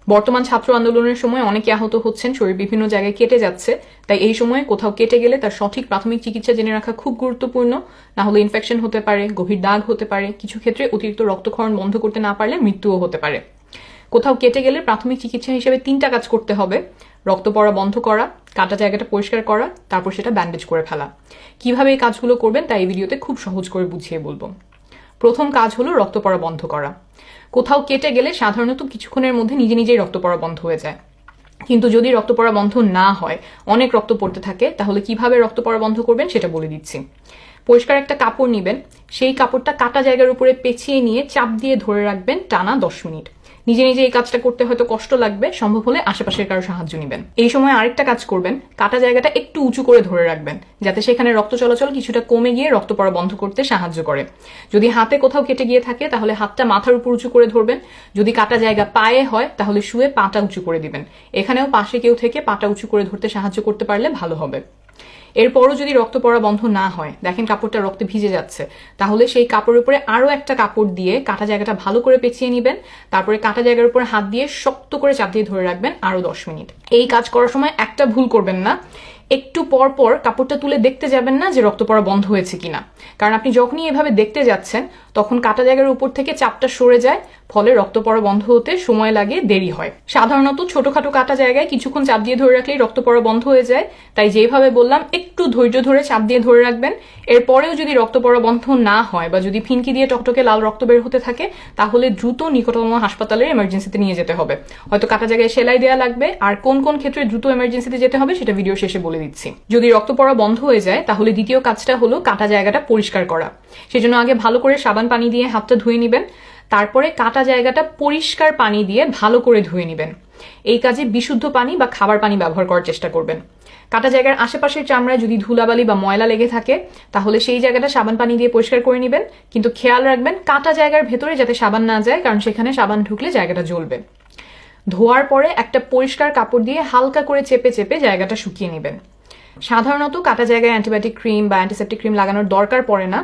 বর্তমান ছাত্র আন্দোলনের সময় অনেকে আহত হচ্ছেন, শরীর বিভিন্ন জায়গায় কেটে যাচ্ছে। তাই এই সময়ে কোথাও কেটে গেলে তার সঠিক প্রাথমিক চিকিৎসা জেনে রাখা খুব গুরুত্বপূর্ণ। না হলে ইনফেকশন হতে পারে, গভীর দাগ হতে পারে, কিছু ক্ষেত্রে অতিরিক্ত রক্তক্ষরণ বন্ধ করতে না পারলে মৃত্যুও হতে পারে। কোথাও কেটে গেলে প্রাথমিক চিকিৎসা হিসেবে 3টা কাজ করতে হবে: রক্ত পড়া বন্ধ করা, কাটা জায়গাটা পরিষ্কার করা, তারপর সেটা ব্যান্ডেজ করে ফেলা। কিভাবে এই কাজগুলো করবেন তাই এই ভিডিওতে খুব সহজ করে বুঝিয়ে বলবো। প্রথম কাজ হলো রক্ত পড়া বন্ধ করা। কোথাও কেটে গেলে সাধারণত কিছুক্ষণের মধ্যে নিজে নিজেই রক্ত পড়া বন্ধ হয়ে যায়, কিন্তু যদি রক্ত পড়া বন্ধ না হয়, অনেক রক্ত পড়তে থাকে, তাহলে কিভাবে রক্ত পড়া বন্ধ করবেন সেটা বলে দিচ্ছি। পরিষ্কার একটা কাপড় নেবেন, সেই কাপড়টা কাটা জায়গার উপরে পেঁচিয়ে নিয়ে চাপ দিয়ে ধরে রাখবেন টানা 10 মিনিট। নিজে নিজে এই কাজটা করতে হয়তো কষ্ট লাগবে, সম্ভব হলে আশেপাশের কারো সাহায্য নেবেন। এই সময় আরেকটা কাজ করবেন, কাটা জায়গাটা একটু উঁচু করে ধরে রাখবেন, যাতে সেখানে রক্ত চলাচল কিছুটা কমে গিয়ে রক্ত পড়া বন্ধ করতে সাহায্য করে। যদি হাতে কোথাও কেটে গিয়ে থাকে তাহলে হাতটা মাথার উপর উঁচু করে ধরবেন। যদি কাটা জায়গা পায়ে হয় তাহলে শুয়ে পাটা উঁচু করে দিবেন। এখানেও পাশে কেউ থেকে পাটা উঁচু করে ধরতে সাহায্য করতে পারলে ভালো হবে। এরপরও যদি রক্ত পড়া বন্ধ না হয়, দেখেন কাপড়টা রক্তে ভিজে যাচ্ছে, তাহলে সেই কাপড়ের উপরে আরো একটা কাপড় দিয়ে কাটা জায়গাটা ভালো করে পেঁচিয়ে নিবেন। তারপরে কাটা জায়গার উপরে হাত দিয়ে শক্ত করে চাপ দিয়ে ধরে রাখবেন আরো 10 মিনিট। এই কাজ করার সময় একটা ভুল করবেন না, একটু পর পর কাপড়টা তুলে দেখতে যাবেন না যে রক্ত পড়া বন্ধ হয়েছে কিনা। কারণ আপনি যখনই এভাবে দেখতে যাচ্ছেন তখন কাটা জায়গার উপর থেকে চাপটা সরে যায়, ফলে রক্ত পড়া বন্ধ হতে সময় লাগে, দেরি হয়। সাধারণত ছোটখাটো কাটা জায়গায় কিছুক্ষণ চাপ দিয়ে ধরে রাখলেই রক্ত পড়া বন্ধ হয়ে যায়। তাই যেভাবে বললাম একটু ধৈর্য ধরে চাপ দিয়ে ধরে রাখবেন। এরপরেও যদি রক্ত পড়া বন্ধ না হয় বা যদি ফিনকি দিয়ে টকটকে লাল রক্ত বের হতে থাকে, তাহলে দ্রুত নিকটতম হাসপাতালের এমার্জেন্সিতে নিয়ে যেতে হবে। হয়তো কাটা জায়গায় সেলাই দেওয়া লাগবে, আর কোন কোন ক্ষেত্রে দ্রুত এমার্জেন্সিতে যেতে হবে সেটা ভিডিও শেষে বলে দিচ্ছি। যদি রক্ত পড়া বন্ধ হয়ে যায় তাহলে দ্বিতীয় কাজটা হলো কাটা জায়গাটা পরিষ্কার করা। সেজন্য আগে ভালো করে সাবান পানি দিয়ে হাতটা ধুয়ে নেবেন, তারপরে কাটা জায়গাটা পরিষ্কার পানি দিয়ে ভালো করে ধুয়ে নেবেন। এই কাজে বিশুদ্ধ পানি বা খাবার পানি ব্যবহার করার চেষ্টা করবেন। কাটা জায়গার আশেপাশের চামড়ায় যদি ধুলাবালি বা ময়লা লেগে থাকে তাহলে সেই জায়গাটা সাবান পানি দিয়ে পরিষ্কার করে নেবেন, কিন্তু খেয়াল রাখবেন কাটা জায়গার ভেতরে যাতে সাবান না যায়, কারণ সেখানে সাবান ঢুকলে জায়গাটা জ্বলবে। ধোয়ার পরে একটা পরিষ্কার কাপড় দিয়ে হালকা করে চেপে চেপে জায়গাটা শুকিয়ে নেবেন। সাধারণত কাটা জায়গায় অ্যান্টিবায়োটিক ক্রিম বা অ্যান্টিসেপ্টিক ক্রিম লাগানোর দরকার পড়ে না,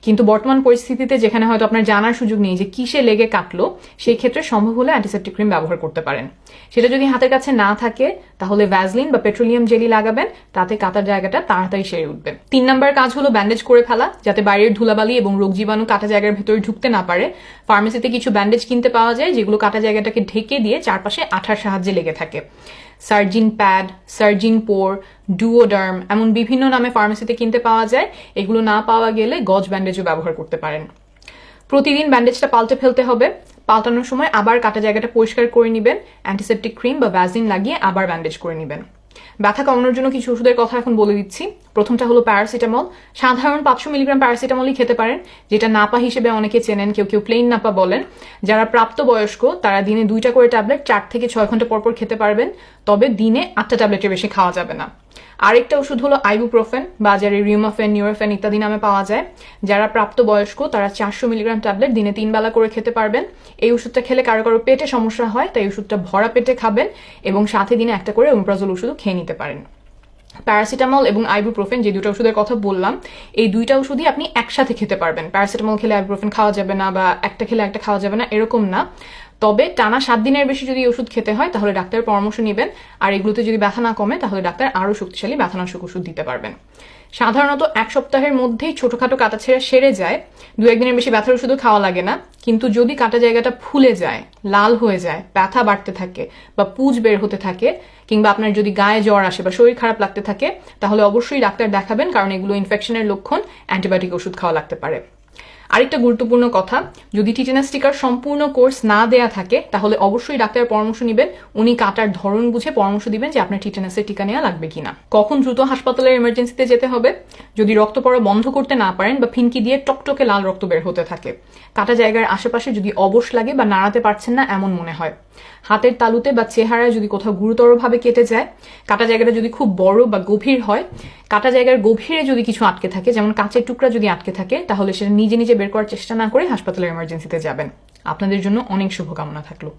কিন্তু বর্তমান পরিস্থিতিতে যেখানে হয়তো আপনার জানার সুযোগ নেই যে কিসে লেগে কাটলো, সেই ক্ষেত্রে সম্ভব হলে অ্যান্টিসেপ্টিক ক্রিম ব্যবহার করতে পারেন। সেটা যদি হাতের কাছে না থাকে তাহলে ভ্যাসলিন বা পেট্রোলিয়াম জেলি লাগাবেন, তাতে কাটার জায়গাটা তাড়াতাড়ি সেরে উঠবে। 3 নাম্বার কাজ হলো ব্যান্ডেজ করে ফেলা, যাতে বাইরের ধুলাবালি এবং রোগ জীবাণু কাটা জায়গার ভেতরে ঢুকতে না পারে। ফার্মেসিতে কিছু ব্যান্ডেজ কিনতে পাওয়া যায় যেগুলো কাটা জায়গাটাকে ঢেকে দিয়ে চারপাশে আঠার সাহায্যে লেগে থাকে। সার্জিন প্যাড, সার্জিন পোর, ডুওডার্ম এমন বিভিন্ন নামে ফার্মেসিতে কিনতে পাওয়া যায়। এগুলো না পাওয়া গেলে গজ ব্যান্ডেজও ব্যবহার করতে পারেন। প্রতিদিন ব্যান্ডেজটা পাল্টে ফেলতে হবে। পাল্টানোর সময় আবার কাটা জায়গাটা পরিষ্কার করে নেবেন, অ্যান্টিসেপ্টিক ক্রিম বা ভ্যাসলিন লাগিয়ে আবার ব্যান্ডেজ করে নেবেন। ব্যথা কমানোর জন্য কিছু ওষুধের কথা এখন বলে দিচ্ছি। প্রথমটা হলো প্যারাসিটামল। সাধারণ 500 মিলিগ্রাম প্যারাসিটামলই খেতে পারেন, যেটা নাপা হিসেবে অনেকে চেনেন, কেউ কেউ প্লেন নাপা বলেন। যারা প্রাপ্তবয়স্ক তারা দিনে 2টা করে ট্যাবলেট 4 থেকে 6 ঘন্টা পরপর খেতে পারবেন, তবে দিনে 8টা ট্যাবলেটের বেশি খাওয়া যাবে না। আরেকটা ওষুধ হলো আইবুপ্রোফেন, বাজারে রিউমাফেন, নিউরোফেন ইত্যাদি নামে পাওয়া যায়। যারা প্রাপ্তবয়স্ক তারা 400 মিলিগ্রাম ট্যাবলেট দিনে 3 বেলা করে খেতে পারবেন। এই ওষুধটা খেলে কারো কারো পেটে সমস্যা হয়, তাই ওষুধটা ভরা পেটে খাবেন এবং সাথে দিনে একটা করে ওমেপ্রাজল ওষুধও খেয়ে নিতে পারেন। প্যারাসিটামল এবং আইবুপ্রোফেন যে 2টা ওষুধের কথা বললাম, এই 2টা ওষুধই আপনি একসাথে খেতে পারবেন। প্যারাসিটামল খেলে আইবুপ্রোফেন খাওয়া যাবে না, বা একটা খেলে একটা খাওয়া যাবে না, এরকম না। তবে টানা 7 দিনের বেশি যদি ওষুধ খেতে হয় তাহলে ডাক্তারের পরামর্শ নেবেন। আর এগুলোতে যদি ব্যথা না কমে তাহলে ডাক্তার আরো শক্তিশালী ব্যথানাশক ওষুধ দিতে পারবেন। সাধারণত 1 সপ্তাহের মধ্যেই ছোটখাটো কাটা ছেঁড়া সেরে যায়, 2-1 দিনের বেশি ব্যথার ওষুধও খাওয়া লাগে না। কিন্তু যদি কাটা জায়গাটা ফুলে যায়, লাল হয়ে যায়, ব্যথা বাড়তে থাকে বা পুঁজ বের হতে থাকে, কিংবা আপনার যদি গায়ে জ্বর আসে বা শরীর খারাপ লাগতে থাকে, তাহলে অবশ্যই ডাক্তার দেখাবেন, কারণ এগুলো ইনফেকশনের লক্ষণ, অ্যান্টিবায়োটিক ওষুধ খাওয়া লাগতে পারে। আরেকটা গুরুত্বপূর্ণ কথা, যদি টিটেনাস টিকার সম্পূর্ণ কোর্স না দেয়া থাকে তাহলে অবশ্যই ডাক্তারের পরামর্শ নেবেন। উনি কাটার ধরন বুঝে পরামর্শ দিবেন যে আপনার টিটেনাসের টিকা নেওয়া লাগবে কিনা। কখন দ্রুত হাসপাতালের এমার্জেন্সিতে যেতে হবে? যদি রক্ত পড়া বন্ধ করতে না পারেন বা ফিনকি দিয়ে টকটকে লাল রক্ত বের হতে থাকে, কাটা জায়গার আশেপাশে যদি অবশ লাগে বা নাড়াতে পারছেন না এমন মনে হয়, হাতের তালুতে বা চেহারায় যদি কোথাও গুরুতরভাবে কেটে যায়, কাটা জায়গাটা যদি খুব বড় বা গভীর হয়, কাটা জায়গার গভীরে যদি কিছু আটকে থাকে, যেমন কাঁচের টুকরা যদি আটকে থাকে, তাহলে সেটা নিজে নিজে বের করার চেষ্টা না করে হাসপাতালের এমার্জেন্সিতে যাবেন। আপনাদের জন্য অনেক শুভকামনা থাকলো।